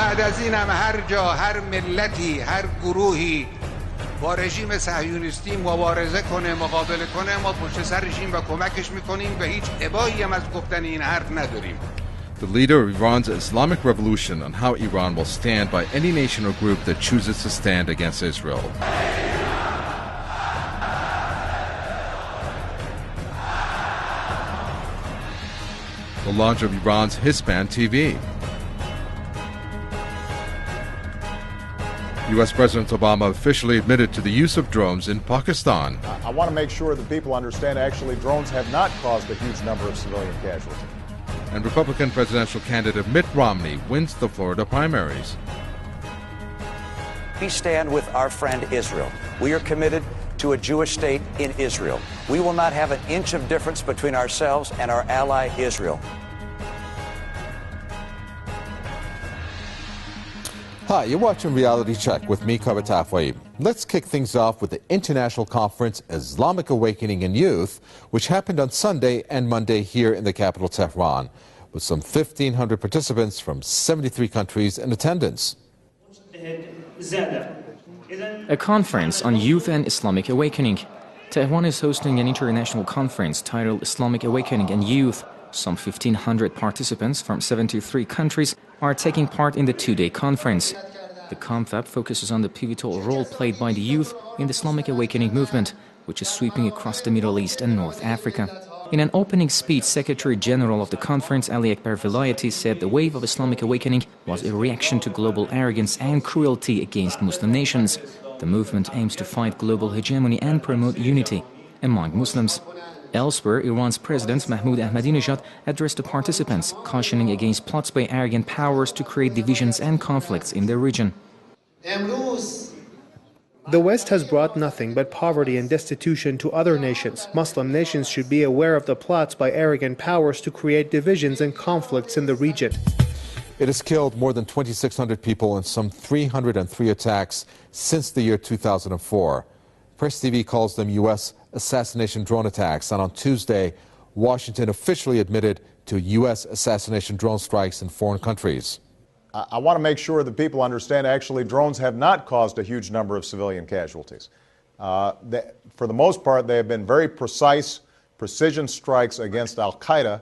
بعد از این هم هر جا هر ملتی هر گروهی با رژیم صهیونیستی مبارزه کنه مقابله کنه ما پشت سر رژیم و کمکش میکنیم و هیچ ابایی هم از گفتن این حرف نداریم. The leader of Iran's Islamic Revolution on how Iran will stand by any nation or group that chooses to stand against Israel. The launch of Iran's Hispan TV. U.S. President Obama officially admitted to the use of drones in Pakistan. I want to make sure that people understand actually drones have not caused a huge number of civilian casualties. And Republican presidential candidate Mitt Romney wins the Florida primaries. We stand with our friend Israel. We are committed to a Jewish state in Israel. We will not have an inch of difference between ourselves and our ally Israel. Hi, you're watching Reality Check with me, Kabatafwe. Let's kick things off with the International Conference Islamic Awakening in Youth, which happened on Sunday and Monday here in the capital, Tehran, with some 1,500 participants from 73 countries in attendance. A conference on youth and Islamic awakening. Tehran is hosting an international conference titled Islamic Awakening and Youth. Some 1,500 participants from 73 countries are taking part in the two-day conference. The confab focuses on the pivotal role played by the youth in the Islamic awakening movement, which is sweeping across the Middle East and North Africa. In an opening speech, Secretary General of the conference, Ali Akbar Velayati, said the wave of Islamic awakening was a reaction to global arrogance and cruelty against Muslim nations. The movement aims to fight global hegemony and promote unity among Muslims. Elsewhere, Iran's President Mahmoud Ahmadinejad addressed the participants, cautioning against plots by arrogant powers to create divisions and conflicts in the region. The West has brought nothing but poverty and destitution to other nations. Muslim nations should be aware of the plots by arrogant powers to create divisions and conflicts in the region. It has killed more than 2,600 people in some 303 attacks since the year 2004. Press TV calls them U.S. assassination drone attacks, and on Tuesday, Washington officially admitted to U.S. assassination drone strikes in foreign countries. I want to make sure that people understand actually drones have not caused a huge number of civilian casualties. For the most part, they have been very precise, precision strikes against Al-Qaeda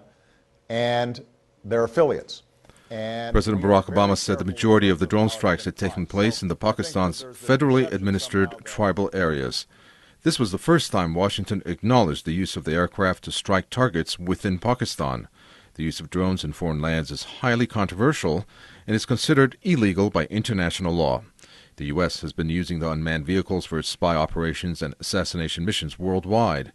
and their affiliates. President Barack Obama said the majority of the drone strikes had taken place in Pakistan's federally administered tribal areas. This was the first time Washington acknowledged the use of the aircraft to strike targets within Pakistan. The use of drones in foreign lands is highly controversial and is considered illegal by international law. The U.S. has been using the unmanned vehicles for its spy operations and assassination missions worldwide.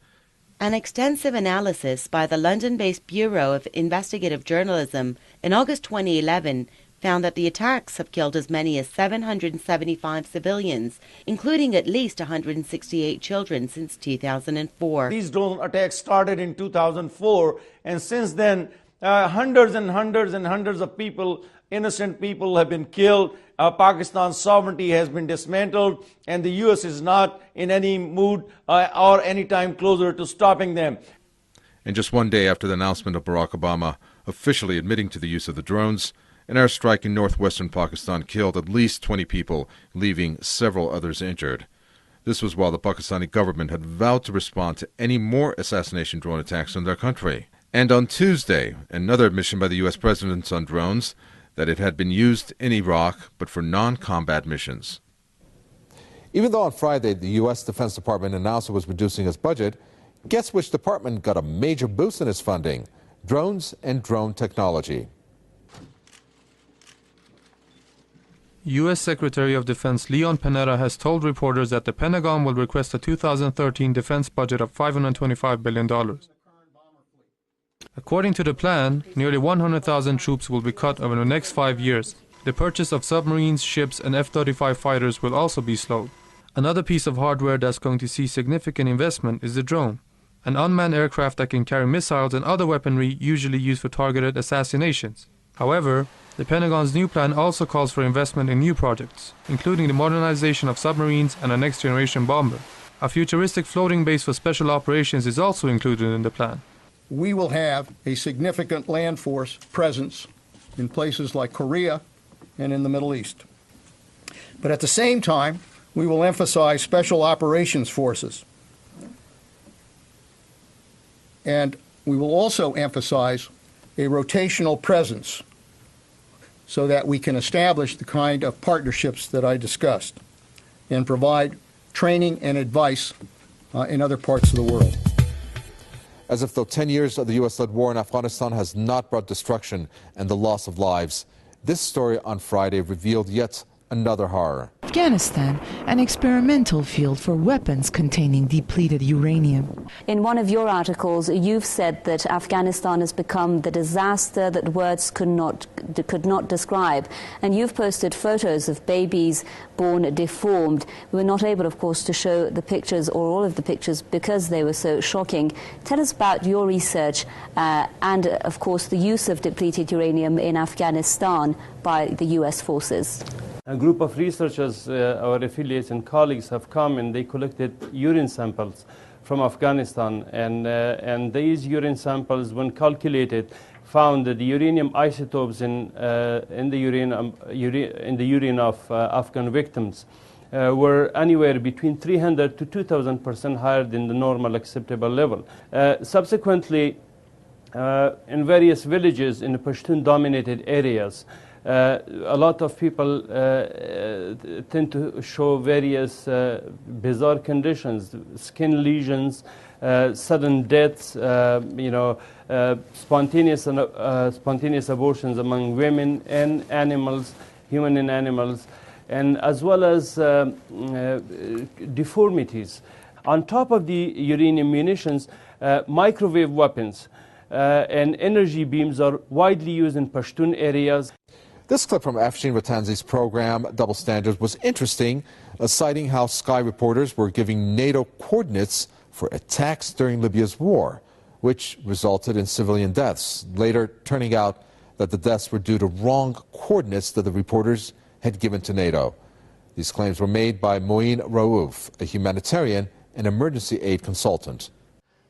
An extensive analysis by the London-based Bureau of Investigative Journalism in August 2011 found that the attacks have killed as many as 775 civilians, including at least 168 children since 2004. These drone attacks started in 2004, and since then, hundreds and hundreds and hundreds of people, innocent people, have been killed. Pakistan's sovereignty has been dismantled, and the U.S. is not in any mood or any time closer to stopping them. And just one day after the announcement of Barack Obama officially admitting to the use of the drones, an airstrike in northwestern Pakistan killed at least 20 people, leaving several others injured. This was while the Pakistani government had vowed to respond to any more assassination drone attacks in their country. And on Tuesday, another admission by the U.S. president on drones that it had been used in Iraq, but for non-combat missions. Even though on Friday the U.S. Defense Department announced it was reducing its budget, guess which department got a major boost in its funding? Drones and drone technology. U.S. Secretary of Defense Leon Panetta has told reporters that the Pentagon will request a 2013 defense budget of $525 billion. According to the plan, nearly 100,000 troops will be cut over the next 5 years. The purchase of submarines, ships, and F-35 fighters will also be slowed. Another piece of hardware that's going to see significant investment is the drone, an unmanned aircraft that can carry missiles and other weaponry usually used for targeted assassinations. However, the Pentagon's new plan also calls for investment in new projects, including the modernization of submarines and a next-generation bomber. A futuristic floating base for special operations is also included in the plan. We will have a significant land force presence in places like Korea, and in the Middle East. But at the same time, we will emphasize special operations forces. And we will also emphasize a rotational presence so that we can establish the kind of partnerships that I discussed and provide training and advice in other parts of the world. As if though 10 years of the U.S.-led war in Afghanistan has not brought destruction and the loss of lives, this story on Friday revealed yet another horror. Afghanistan, an experimental field for weapons containing depleted uranium. In one of your articles, you've said that Afghanistan has become the disaster that words could not describe. And you've posted photos of babies born deformed. We were not able, of course, to show the pictures or all of the pictures because they were so shocking. Tell us about your research and, of course, the use of depleted uranium in Afghanistan by the U.S. forces. A group of researchers, our affiliates and colleagues, have come and they collected urine samples from Afghanistan, and these urine samples, when calculated, found that the uranium isotopes in the urine of Afghan victims were anywhere between 300 to 2,000% higher than the normal acceptable level. Subsequently, in various villages in the Pashtun-dominated areas, a lot of people tend to show various bizarre conditions, skin lesions, sudden deaths, spontaneous abortions among women and animals, human and animals, and as well as deformities. On top of the uranium munitions, microwave weapons and energy beams are widely used in Pashtun areas. This clip from Afshin Ratanzi's program, Double Standards, was interesting, citing how Sky reporters were giving NATO coordinates for attacks during Libya's war, which resulted in civilian deaths, later turning out that the deaths were due to wrong coordinates that the reporters had given to NATO. These claims were made by Moeen Raouf, a humanitarian and emergency aid consultant.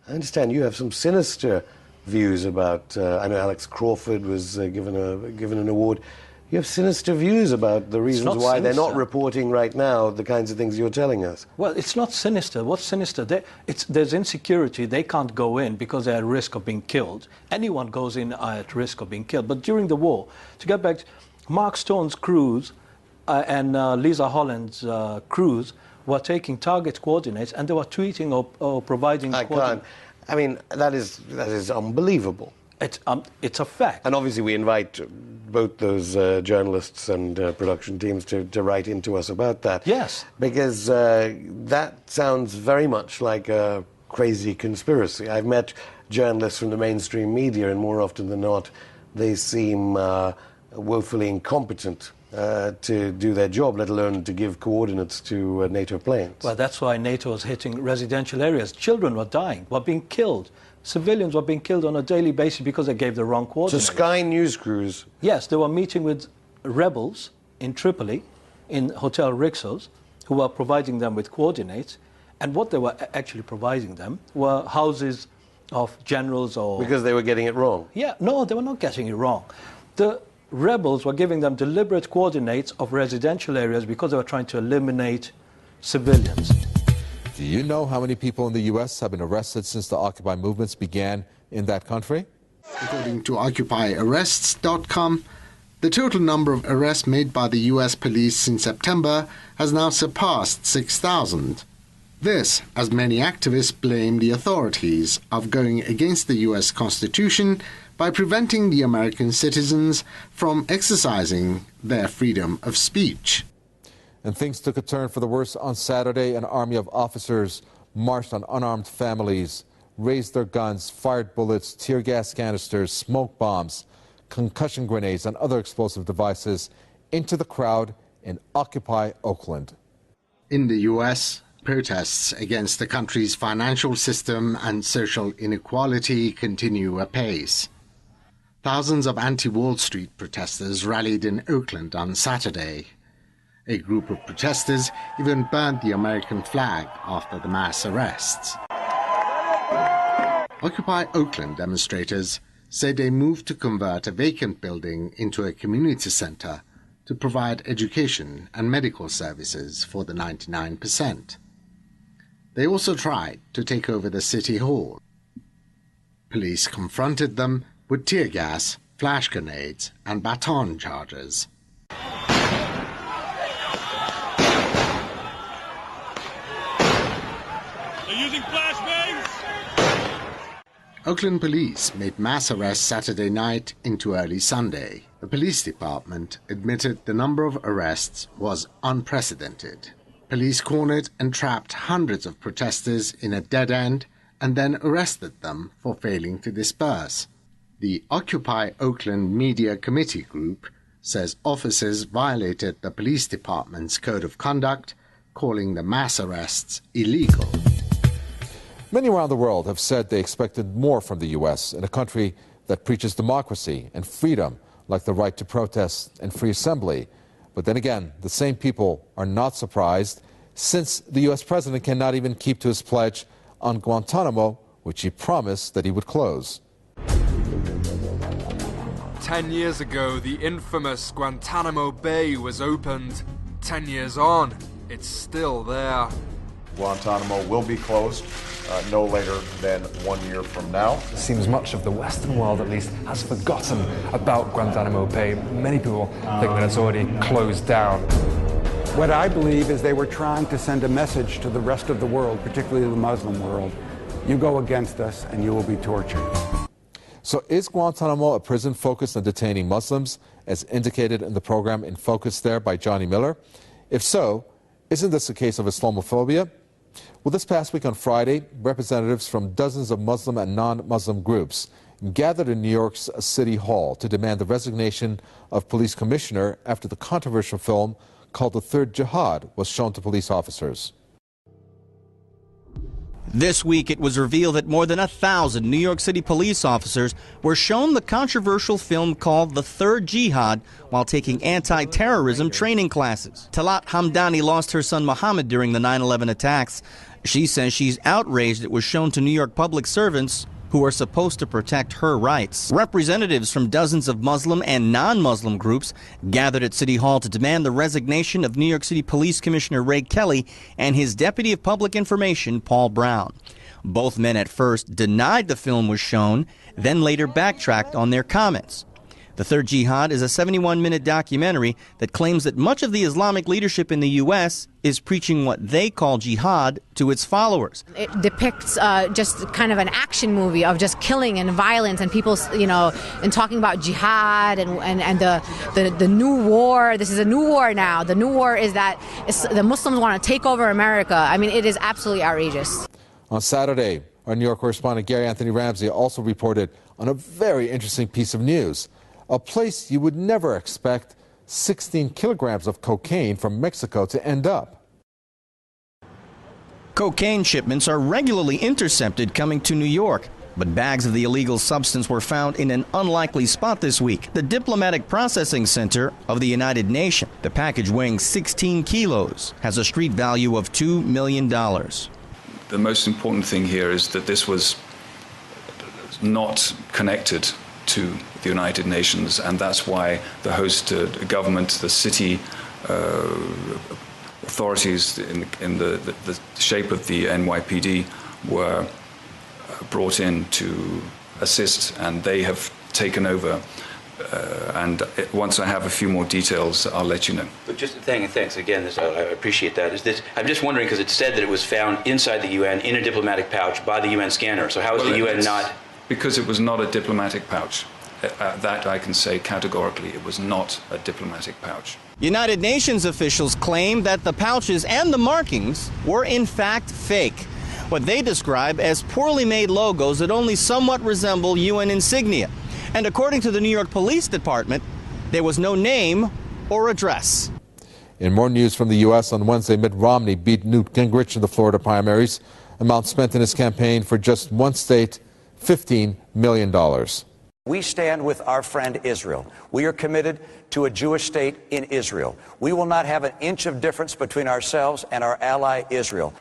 I understand you have some sinister views about, I know Alex Crawford was given an award. You have sinister views about the reasons why they're not reporting right now the kinds of things you're telling us. Well, it's not sinister. What's sinister? There's insecurity. They can't go in because they're at risk of being killed. Anyone goes in at risk of being killed. But during the war, to get back, Mark Stone's crews and Lisa Holland's crews were taking target coordinates and they were tweeting or providing coordinates. I mean, that is unbelievable. It's a fact. And obviously we invite both those journalists and production teams to write into us about that. Yes. Because that sounds very much like a crazy conspiracy. I've met journalists from the mainstream media, and more often than not, they seem woefully incompetent to do their job, let alone to give coordinates to NATO planes. Well, that's why NATO is hitting residential areas. Children were dying, were being killed. Civilians were being killed on a daily basis because they gave the wrong coordinates. So Sky News crews? Yes, they were meeting with rebels in Tripoli, in Hotel Rixos, who were providing them with coordinates. And what they were actually providing them were houses of generals or... Because they were getting it wrong? Yeah, no, they were not getting it wrong. The rebels were giving them deliberate coordinates of residential areas because they were trying to eliminate civilians. Do you know how many people in the U.S. have been arrested since the Occupy movements began in that country? According to OccupyArrests.com, the total number of arrests made by the U.S. police in September has now surpassed 6,000. This, as many activists blame the authorities of going against the U.S. Constitution by preventing the American citizens from exercising their freedom of speech. And things took a turn for the worse on Saturday. An army of officers marched on unarmed families, raised their guns, fired bullets, tear gas canisters, smoke bombs, concussion grenades, and other explosive devices into the crowd in Occupy Oakland. In the U.S., protests against the country's financial system and social inequality continue apace. Thousands of anti-Wall Street protesters rallied in Oakland on Saturday. A group of protesters even burned the American flag after the mass arrests. Occupy Oakland demonstrators say they moved to convert a vacant building into a community center to provide education and medical services for the 99%. They also tried to take over the city hall. Police confronted them with tear gas, flash grenades, and baton charges. They're using flashbangs! Oakland police made mass arrests Saturday night into early Sunday. The police department admitted the number of arrests was unprecedented. Police cornered and trapped hundreds of protesters in a dead end and then arrested them for failing to disperse. The Occupy Oakland Media Committee group says officers violated the police department's code of conduct, calling the mass arrests illegal. Many around the world have said they expected more from the U.S. in a country that preaches democracy and freedom, like the right to protest and free assembly. But then again, the same people are not surprised, since the U.S. president cannot even keep to his pledge on Guantanamo, which he promised that he would close. 10 years ago, the infamous Guantanamo Bay was opened. 10 years on, it's still there. Guantanamo will be closed no later than 1 year from now. It seems much of the Western world, at least, has forgotten about Guantanamo Bay. Many people think that it's already closed down. What I believe is they were trying to send a message to the rest of the world, particularly the Muslim world. You go against us and you will be tortured. So is Guantanamo a prison focused on detaining Muslims, as indicated in the program In Focus there by Johnny Miller? If so, isn't this a case of Islamophobia? Well, this past week on Friday, representatives from dozens of Muslim and non-Muslim groups gathered in New York's City Hall to demand the resignation of police commissioner after the controversial film called The Third Jihad was shown to police officers. This week, it was revealed that more than 1,000 New York City police officers were shown the controversial film called The Third Jihad while taking anti-terrorism training classes. Talat Hamdani lost her son Mohammed during the 9/11 attacks. She says she's outraged it was shown to New York public servants who are supposed to protect her rights. Representatives from dozens of Muslim and non-Muslim groups gathered at City Hall to demand the resignation of New York City Police Commissioner Ray Kelly and his Deputy of Public Information, Paul Brown. Both men at first denied the film was shown, then later backtracked on their comments. The Third Jihad is a 71-minute documentary that claims that much of the Islamic leadership in the U.S. is preaching what they call jihad to its followers. It depicts just kind of an action movie of just killing and violence and people, and talking about jihad and the new war. This is a new war now. The new war is that the Muslims want to take over America. I mean, it is absolutely outrageous. On Saturday, our New York correspondent Gary Anthony Ramsey also reported on a very interesting piece of news. A place you would never expect 16 kilograms of cocaine from Mexico to end up. Cocaine shipments are regularly intercepted coming to New York, but bags of the illegal substance were found in an unlikely spot this week, the Diplomatic Processing Center of the United Nations. The package, weighing 16 kilos, has a street value of $2 million. The most important thing here is that this was not connected to the United Nations, and that's why the host government, the city authorities in the shape of the NYPD were brought in to assist, and they have taken over. Once I have a few more details, I'll let you know. But just thanks again. I appreciate that. I'm just wondering, because it said that it was found inside the UN in a diplomatic pouch by the UN scanner. So how is the UN not? Because it was not a diplomatic pouch. That I can say categorically, it was not a diplomatic pouch. United Nations officials claim that the pouches and the markings were in fact fake, what they describe as poorly made logos that only somewhat resemble UN insignia. And according to the New York Police Department, there was no name or address. In more news from the U.S., on Wednesday, Mitt Romney beat Newt Gingrich in the Florida primaries, amount spent in his campaign for just one state, $15 million. We stand with our friend Israel. We are committed to a Jewish state in Israel. We will not have an inch of difference between ourselves and our ally Israel.